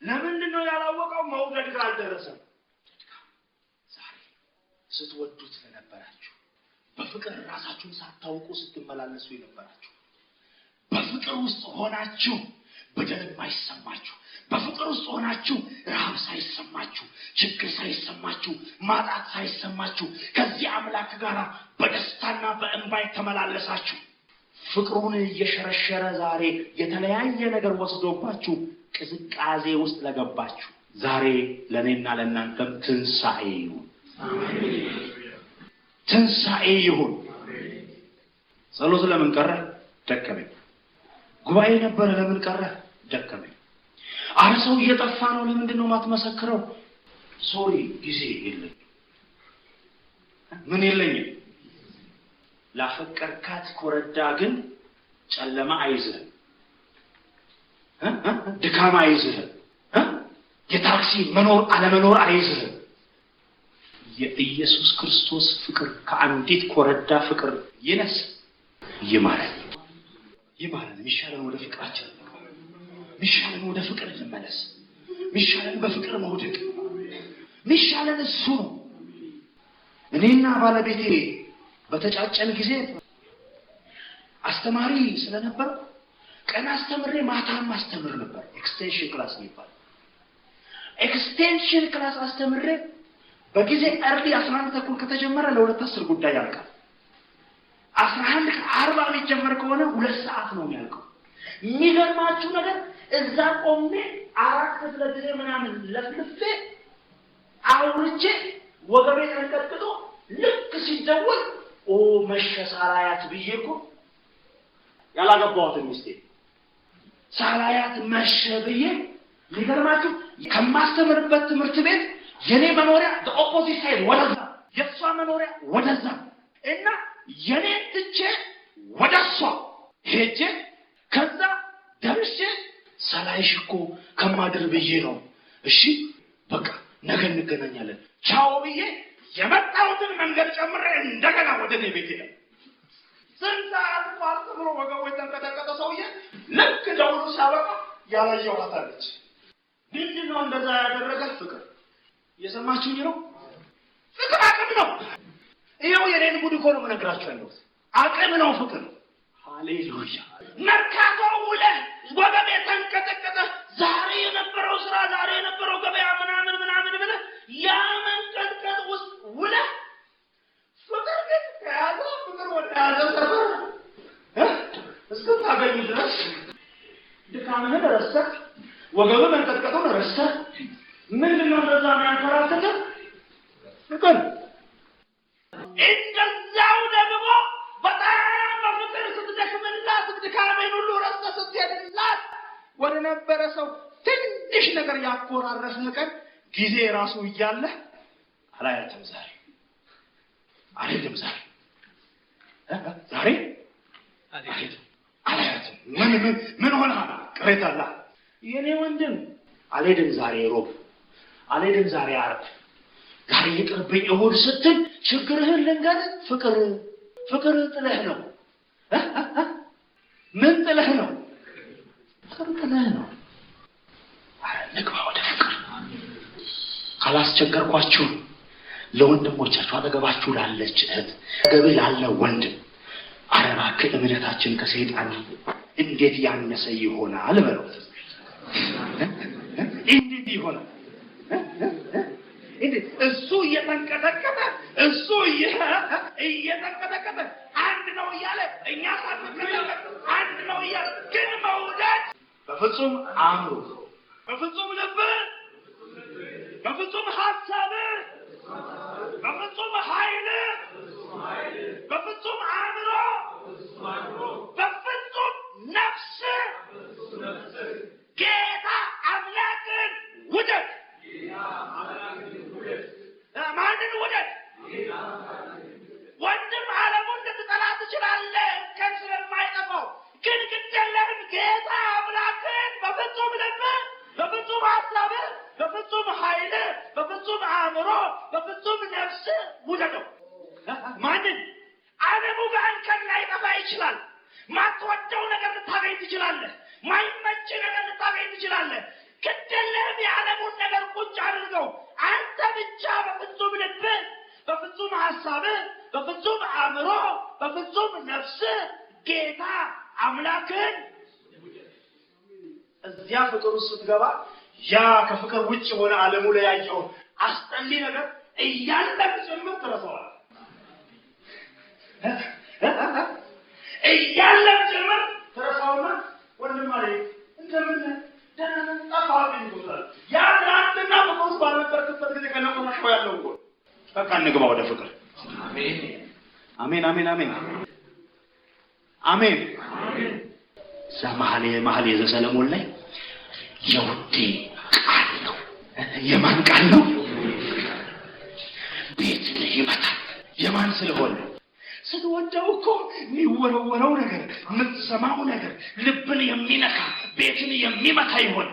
ለምንድን ነው ያላወቀው? መውደድ ጋር አልደረሰም። ስትወዱት ለነበራችሁ፣ በፍቅር ራሳችሁን ሳታውቁ ስትመላለሱ የነበራችሁ፣ በፍቅር ውስጥ ሆናችሁ በደል የማይሰማችሁ፣ በፍቅር ውስጥ ሆናችሁ ረሃብ ሳይሰማችሁ፣ ችግር ሳይሰማችሁ፣ ማጣት ሳይሰማችሁ ከዚህ አምላክ ጋር በደስታና በእንባ ተመላለሳችሁ፣ ፍቅሩን እየሸረሸረ ዛሬ የተለያየ ነገር ወስዶባችሁ ቅዝቃዜ ውስጥ ለገባችሁ ዛሬ ለእኔና ለእናንተም ትንሣኤ ይሁን። ትንሣኤ ይሁን። ጸሎት ለምን ቀረ? ደከመኝ። ጉባኤ ነበረ ለምን ቀረ? ደከመኝ። አረ ሰው እየጠፋ ነው ለምንድን ነው የማትመሰክረው? ሶሪ ጊዜ የለኝም። ምን የለኝም? ላፈቀርካት ኮረዳ ግን ጨለማ አይዝህም፣ ድካም አይዝህም፣ የታክሲ መኖር አለመኖር አይዝህም። የኢየሱስ ክርስቶስ ፍቅር ከአንዲት ኮረዳ ፍቅር ይነስ። ይማረን። ሚሻለን ወደ ፍቅራችን፣ ሚሻለን ወደ ፍቅር እንመለስ። ሚሻለን በፍቅር መውደቅ፣ ሚሻለን እሱ ነው። እኔና ባለቤቴ በተጫጨን ጊዜ አስተማሪ ስለነበር ቀን አስተምሬ ማታም አስተምር ነበር። ኤክስቴንሽን ክላስ ይባላል። ኤክስቴንሽን ክላስ አስተምሬ በጊዜ አርዲ 11 ተኩል ከተጀመረ ለ2:10 ጉዳይ ያልቃል። 11:40 የሚጀመር ከሆነ 2 ሰዓት ነው የሚያልቀው። የሚገርማችሁ ነገር እዛ ቆሜ 4 ክፍለ ጊዜ ምናምን ለፍልፌ አውርቼ ወገቤ ተንቀጥቅጦ ልክ ሲደወል መሸ ሳላያት ብዬ እኮ ያላገባሁትን ሚስቴ ሳላያት መሸ ብዬ የሚገርማችሁ ከማስተምርበት ትምህርት ቤት የኔ መኖሪያ በኦፖዚት ሳይድ ወደዛ፣ የሷ መኖሪያ ወደዛ እና የኔ ትቼ ወደሷ ሄጄ ከዛ ደርሼ ሳላይሽ እኮ ከማድር ብዬ ነው። እሺ በቃ ነገ እንገናኛለን ቻው ብዬ የመጣሁትን መንገድ ጨምሬ እንደገና ወደ እኔ ቤት ሄደ። ስንት ሰዓት ቋርጥ ብሎ ወገቡ የተንቀጠቀጠ ሰውዬ ልክ ደውሉ ሲያበቃ ያላየኋት አለች። ምንድን ነው እንደዛ ያደረገ? ፍቅር። እየሰማችሁኝ ነው? ፍቅር አቅም ነው። ይኸው የኔን ጉድ እኮ ነው የምነግራችሁ ያለሁት። አቅም ነው ፍቅር። ሃሌሉያ። መርካቶ ውለህ ወገቤ ተንቀጠቀጠ፣ ዛሬ የነበረው ስራ፣ ዛሬ የነበረው ገበያ ምናምን ምናምን ብለህ ያ መንቀጥቀጥ ውስጥ ውለህ ፍቅር ግን ከያዘ ፍቅር ወደ ያዘ ሰፈር እስክታገኙ ድረስ ድካምህን ረስተህ ወገብ መንቀጥቀጡን ረስተህ ምንድን ነው እንደዛ የሚያንከራትትህ? ፍቅር። እንደዛው ደግሞ በጣም በፍቅር ስትደክምላት ድካምህን ሁሉ ረስተህ ስትሄድላት ወደ ነበረ ሰው ትንሽ ነገር ያኮራረፍህ ቀን ጊዜ ራሱ እያለ አላያትም። ዛሬ አልሄድም። ዛሬ አላያትም። ምን ሆነ? ቅሬታ አለ። የኔ ወንድም አልሄድም ዛሬ ሮብ፣ አልሄድም ዛሬ ዓርብ፣ ዛሬ ይቅርብኝ እሑድ ስትል ችግርህን ልንገርህ። ፍቅር ጥለህ ነው። ምን ጥለህ ነው? ፍቅር ጥለህ ነው። ንግባ ወደ ፍቅር። ካላስቸገርኳችሁ ለወንድሞቻችሁ፣ አጠገባችሁ ላለች እህት፣ አጠገብህ ላለ ወንድም ኧረ እባክህ እምነታችን ከሰይጣን እንዴት ያነሰ ይሆናል በለው። እንዴት ይሆናል? እሱ እየተንቀጠቀጠ አንድ ነው እያለ እኛ ሳንቀጠቀጥ አንድ ነው እያለ ግን መውደድ በፍጹም አእምሮ፣ በፍጹም ልብ፣ በፍጹም ሀሳብ፣ በፍጹም ኃይል፣ በፍጹም አእምሮ፣ በፍጹም ነፍስ ጌታ አምላክን ውደድ። ማንን ውደድ? ወንድም ዓለሙን ልትጠላ ትችላለህ ከን ስለማይጠፋው፣ ግን ግድ የለህም ጌታ አምላክን በፍጹም ልብ፣ በፍጹም ሀሳብ፣ በፍጹም ኃይል፣ በፍጹም አእምሮ፣ በፍጹም ነፍስ ውደደው። ማንን? ዓለሙ በአንከን ላይጠፋ ይችላል። ማትወደው ነገር ልታገኝ ትችላለህ። ማይመች ነገር ልታገኝ ትችላለህ። ግድ የለህም የዓለሙን ነገር ቁጭ አድርገው። አንተ ብቻ በፍጹም ልብ፣ በፍጹም ሐሳብ፣ በፍጹም አእምሮ፣ በፍጹም ነፍስ ጌታ አምላክን። እዚያ ፍቅር ውስጥ ስትገባ ያ ከፍቅር ውጭ ሆነ ዓለሙ ላይ ያየው አስጠሊ ነገር እያለም ጭምር ትረሳዋለህ። እያለም ጭምር ትረሳውና ወንድም ማለት እንደምን ደህና ጠፋብኝ ይሉታል። ያ ትናንትና ፍቅር ውስጥ ባልነበርክበት ጊዜ ከነቆመሽው ያለው እኮ በቃ እንግባ ወደ ፍቅር። አሜን አሜን አሜን አሜን አሜን። መኃልየ ዘሰሎሞን ላይ የውዴ ቃል ነው። የማን ቃል ነው? ቤት ይመታል። የማን ስለሆነ? ስትወደው እኮ የሚወረወረው ነገር፣ የምትሰማው ነገር ልብን የሚነካ ቤትን የሚመታ ይሆን።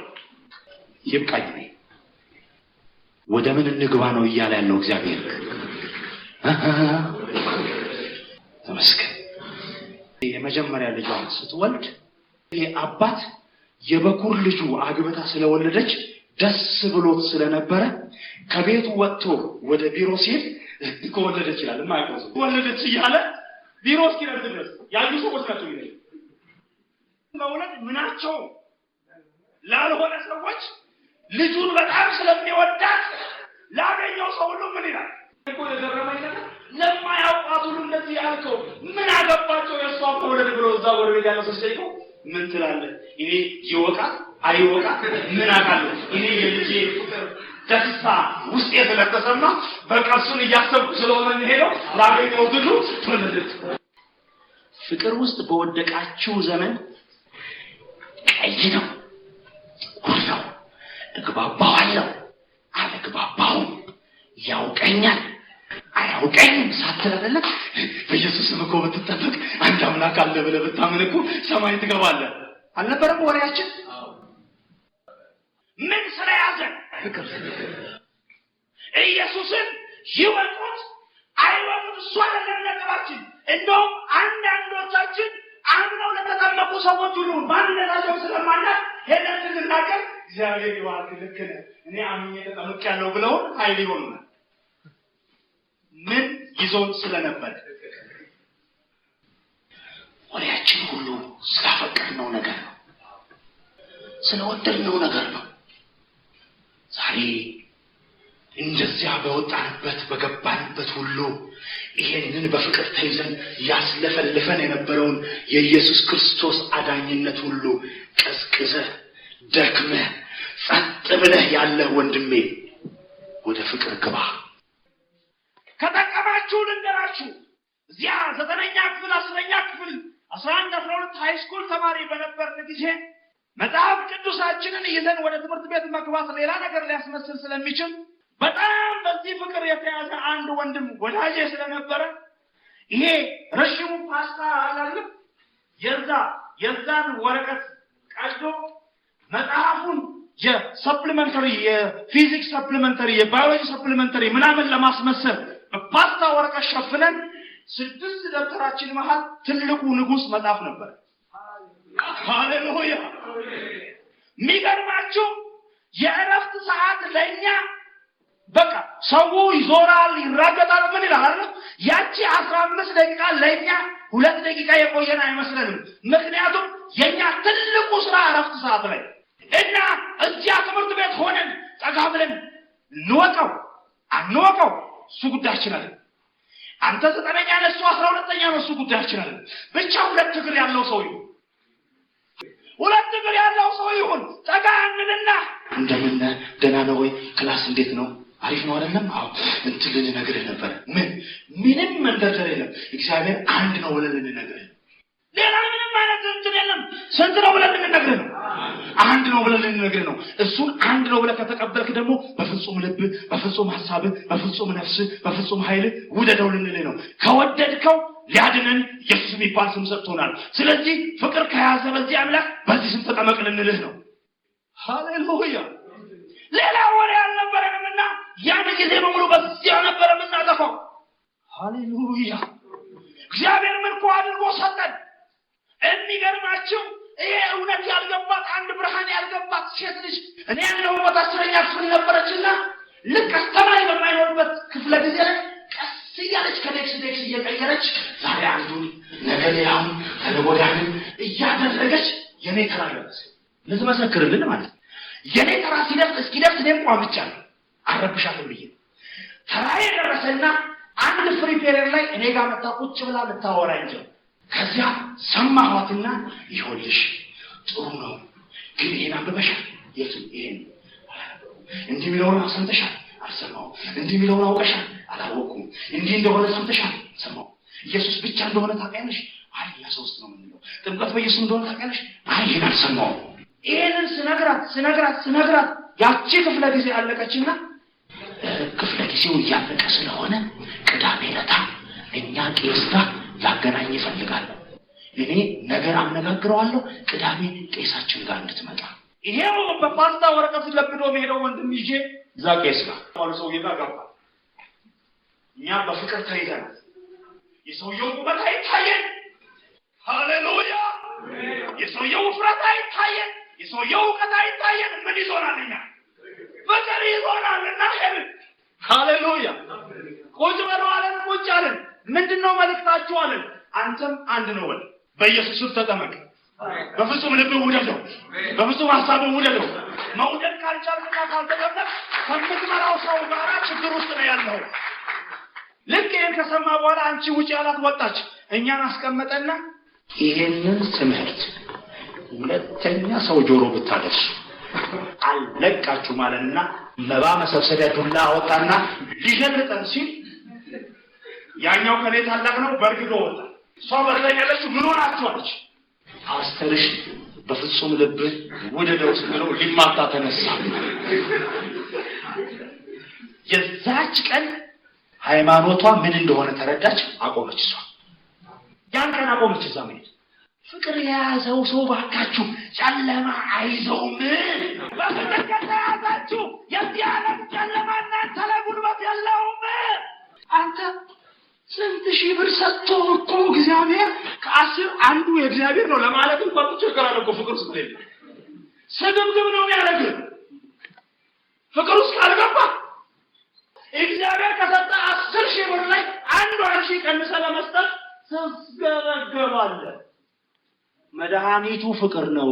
ይብቃኝ። ወደ ምን እንግባ ነው እያለ ያለው እግዚአብሔር። ተመስገን። የመጀመሪያ ልጇን ስትወልድ ይሄ አባት የበኩር ልጁ አግብታ ስለወለደች ደስ ብሎት ስለነበረ ከቤቱ ወጥቶ ወደ ቢሮ ሲል ከወለደች ይችላል ማይቆስ ወለደች እያለ ቢሮ እስኪደርስ ድረስ ያዩ ሰዎች ናቸው ይላል። መውለድ ምናቸው ላልሆነ ሰዎች ልጁን በጣም ስለሚወዳት ላገኘው ሰው ሁሉ ምን ይላል እኮ የዘረመኝ ነገር ለማያውቃት ሁሉ እንደዚህ ያልከው ምን አገባቸው የእሷ መውለድ ብሎ እዛ ጎረቤት ያለው ሰው ሲጠይቀው ምን ትላለህ? እኔ ይወቃት አይወቃት ምን አውቃለሁ? እኔ የልጄ ፍቅር ደስታ ውስጥ የተለቀሰማ በቃ እሱን እያሰብኩ ስለሆነ ሄደው ላገኘው ሁሉ ትወለደች። ፍቅር ውስጥ በወደቃችሁ ዘመን ቀይ ነው ጉድ ነው፣ እግባባዋለሁ አልግባባውም፣ ያውቀኛል አያውቀኝም ሳትል አይደለም። በኢየሱስም እኮ ብትጠበቅ አንድ አምላክ አለ ብለህ ብታምን እኮ ሰማይ ትገባለህ። አልነበረም ወሬያችን? ምን ስለያዘን ፍቅር። ኢየሱስን ይወቁት አይወቁት እሱ አይደለም ነጥባችን። እንደውም አንዳንዶቻችን አምነው ለተጠመቁ ሰዎች ሁሉ ማንነታቸው ስለማናውቅ ሄደን ስንናገር እግዚአብሔር ይባርክ ልክ ነህ እኔ አምኜ ተጠምቄያለሁ ብለውን ኃይል ይሆኑናል። ምን ይዞን ስለነበር ወሬያችን ሁሉ ስላፈቀድነው ነገር ነው፣ ስለወደድነው ነገር ነው። ዛሬ እንደዚያ በወጣንበት በገባንበት ሁሉ ይሄንን በፍቅር ተይዘን ያስለፈልፈን የነበረውን የኢየሱስ ክርስቶስ አዳኝነት ሁሉ ቀዝቅዘህ ደክመህ ጸጥ ብለህ ያለህ ወንድሜ ወደ ፍቅር ግባ። ከጠቀማችሁ ልንገራችሁ። እዚያ 9ኛ ክፍል 10ኛ ክፍል 11 12 ሃይ ስኩል ተማሪ በነበርን ጊዜ መጽሐፍ ቅዱሳችንን ይዘን ወደ ትምህርት ቤት መግባት ሌላ ነገር ሊያስመስል ስለሚችል በጣም በዚህ ፍቅር የተያዘ አንድ ወንድም ወዳጄ ስለነበረ ይሄ ረሽሙ ፓስታ አላለም የዛን ወረቀት ቀዶ መጽሐፉን የሰፕሊመንተሪ የፊዚክስ ሰፕሊመንተሪ የባዮሎጂ ሰፕሊመንተሪ ምናምን ለማስመሰል በፓስታ ወረቀት ሸፍነን 6 ደብተራችን መሃል ትልቁ ንጉስ መጽሐፍ ነበር። ሃሌሉያ! የሚገርማችሁ የእረፍት ሰዓት ለኛ በቃ ሰው ይዞራል ይራገጣል ምን ይላል አይደል? ያቺ 15 ደቂቃ ለኛ 2 ደቂቃ የቆየን አይመስለንም። ምክንያቱም የኛ ትልቁ ስራ እረፍት ሰዓት ላይ እና እዚያ ትምህርት ቤት ሆነን ጠጋ ብለን እንወቀው አንወቀው እሱ ጉዳያችን አይደል። አንተ 9ኛ ነህ እሱ 12ኛ ነው እሱ ጉዳያችን አይደል። ብቻ 2 እግር ያለው ሰው ይሁን 2 እግር ያለው ሰው ይሁን ጠጋ እንልና እንደምን ደህና ነው ወይ ክላስ እንዴት ነው አሪፍ ነው አይደለም? አዎ እንትን ልንነግርህ ነበር። ምንም መንደርደር የለም። እግዚአብሔር አንድ ነው ብለን ልንነግርህ ሌላ ምንም አይነት እንትን የለም። ስንት ነው ብለን ልንነግርህ ነው? አንድ ነው ብለን ልንነግርህ ነው። እሱን አንድ ነው ብለህ ከተቀበልክ ደግሞ በፍጹም ልብ፣ በፍጹም ሐሳብ፣ በፍጹም ነፍስ፣ በፍጹም ኃይል ውደደው ልንልህ ነው። ከወደድከው ሊያድነን ኢየሱስ የሚባል ስም ሰጥቶናል። ስለዚህ ፍቅር ከያዘ በዚህ አምላክ በዚህ ስም ተጠመቅ ልንልህ ነው። ሃሌሉያ! ሌላ ወሬ አልነበረንምና ያን ጊዜ በሙሉ በዚያ ነበር የምናጠፋው። ሃሌሉያ! እግዚአብሔር ምርኮ አድርጎ ሰጠን። የሚገርማችሁ ይሄ እውነት ያልገባት አንድ ብርሃን ያልገባት ሴት ልጅ እኔ ያለሁበት 10ኛ ክፍል ነበረችና ልክ አስተማሪ በማይኖርበት ክፍለ ጊዜ ላይ ሲያለች ከኔክስ እየቀየረች ዛሬ አንዱን ነገ ሌላውን ተለወዳን እያደረገች የኔ ተራ ደረሰ። ልትመሰክርልን ማለት የኔ ተራ እስኪደርስ እኔም ቋምጫለሁ አረብሻለሁ ብዬ ተራዬ ደረሰና አንድ ፍሪ ፔሪየድ ላይ እኔ ጋር መጣ ቁጭ ብላ ልታወራኝ ጀመረ። ከዚያ ሰማኋትና ይኸውልሽ ጥሩ ነው ግን ይሄን አንብበሻል? ይሄን እንዲህ የሚለውን ሰምተሻል? አልሰማሁም። እንዲህ የሚለውን አውቀሻል? አላወኩም። እንዲህ እንደሆነ ሰምተሻል? ሰማሁ። ኢየሱስ ብቻ እንደሆነ ታውቂያለሽ? አይ ኢየሱስ ነው የምንለው። ጥምቀት በኢየሱስ እንደሆነ ታውቂያለሽ? አይ ይሄን አልሰማሁም። ይሄንን ስነግራት ያቺ ክፍለ ጊዜ አለቀችና ክፍለ ጊዜው እያለቀ ስለሆነ ቅዳሜ ዕለት እኛ ቄስ ጋር ላገናኝ ይፈልጋል። እኔ ነገር አነጋግረዋለሁ ቅዳሜ ቄሳችን ጋር እንድትመጣ። ይሄው በፓስታ ወረቀት ለብዶ ሄደው ወንድም ይዤ እዛ ቄስ ጋር ሰውዬ ጋር ገባ። እኛ በፍቅር ተይዘናል። የሰውየው ቁመት አይታየን። ሃሌሉያ! የሰውየው ውፍረት አይታየን። የሰውየው እውቀት አይታየን። ምን ይዞናል? እኛ ፍቅር ይዞናልና ሄድን። ሃሌሉያ! ቁጭ በሉ አለን። ቁጭ አለን። ምንድነው መልእክታችሁ አለን። አንተም አንድ ነው በል። በኢየሱስ ተጠመቅ። በፍጹም ልብ ውደደው። በፍጹም ሐሳብ ውደደው። መውደድ ካልቻልክና ካልተጠመቅ ከምትመራው ሰው ጋር ችግር ውስጥ ነው ያለው። ልክ ይሄን ከሰማ በኋላ አንቺ ውጪ ያላት ወጣች። እኛን አስቀመጠና ይሄንን ትምህርት ሁለተኛ ሰው ጆሮ ብታደርሱ አለቃችሁ ማለትና መባ መሰብሰቢያ ዱላ አወጣና ሊሸልጠን ሲል ያኛው ከኔ ታላቅ ነው በርግዶ ወጣ። እሷ በርለኝ ያለችው ምን ሆናችኋለች? ፓስተርሽ በፍጹም ልብ ወደደው ሲለው ሊማታ ተነሳ። የዛች ቀን ሃይማኖቷ ምን እንደሆነ ተረዳች። አቆመች። እሷ ያን ቀን አቆመች። እዛ መሄድ ፍቅር የያዘው ሰው ባካችሁ ጨለማ አይዘውም። በፍቅር ከተያዛችሁ የዚህ ዓለም ጨለማ እናንተ ላይ ጉልበት የለውም። አንተ ስንት ሺህ ብር ሰጥቶ እኮ እግዚአብሔር ከ10 አንዱ የእግዚአብሔር ነው ለማለት እንኳን ተቸገራለ እኮ ፍቅር ውስጥ ነው። ስግብግብ ነው የሚያደርግ። ፍቅር ውስጥ ካልገባ እግዚአብሔር ከሰጠ 10 ሺህ ብር ላይ 1 ሺህ ቀንሰ ለመስጠት ትስገበገባለህ። መድኃኒቱ ፍቅር ነው።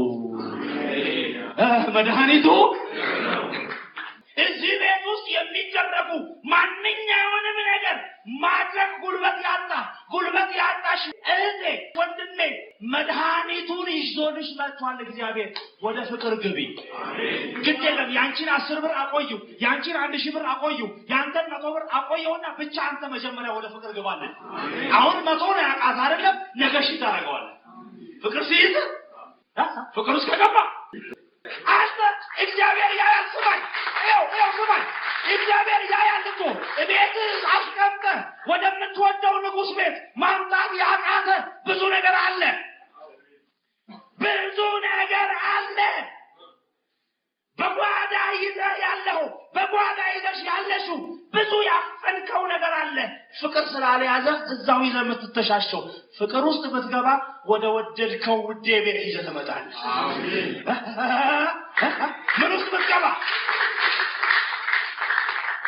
መድኃኒቱ እዚህ ቤት ውስጥ የሚደረጉ ማንኛውንም ነገር ማድረግ ጉልበት ያጣሽ እህቴ ወንድሜ መድኃኒቱን ይዞልሽ መጥቷል። እግዚአብሔር ወደ ፍቅር ግቢ። ግድ የለም ያንቺን 10 ብር አቆዩ፣ ያንቺን 1000 ብር አቆዩ፣ ያንተን 100 ብር አቆየውና ብቻ አንተ መጀመሪያ ወደ ፍቅር ግባለን። አሁን 100 ነው ያቃት አይደለም፣ ነገ ሺህ ታደርገዋለህ። ፍቅር ሲይዝ ፍቅር ውስጥ ከገባ አንተ እግዚአብሔር ያያል። ስማኝ፣ ስማኝ፣ እግዚአብሔር ያያል እኮ ቤት አስቀምጠህ ወደምትወደው ንጉሥ ቤት ማምጣት ያቃተ ብዙ ነገር አለ። በጓዳ ይዘህ ያለው በጓዳ ይዘሽ ያለሽው ብዙ ያፈንከው ነገር አለ። ፍቅር ስላልያዘ እዛው ይዘህ የምትተሻሸው። ፍቅር ውስጥ ብትገባ ወደ ወደድከው ውዴ ቤት ይዘህ ትመጣለህ። ምን ውስጥ ብትገባ?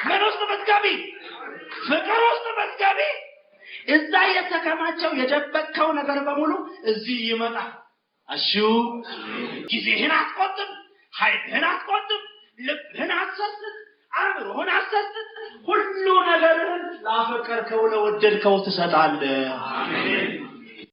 ምን ውስጥ ብትገቢ? ፍቅር ውስጥ ብትገቢ እዛ የተከማቸው የደበቅከው ነገር በሙሉ እዚህ ይመጣል። እሺ ጊዜህን አትቆጥብ፣ ኃይልህን አትቆጥብ፣ ልብህን አትሰስት፣ አእምሮህን አትሰስት። ሁሉ ነገርህን ላፈቀርከው ለወደድከው ትሰጣለህ። አሜን።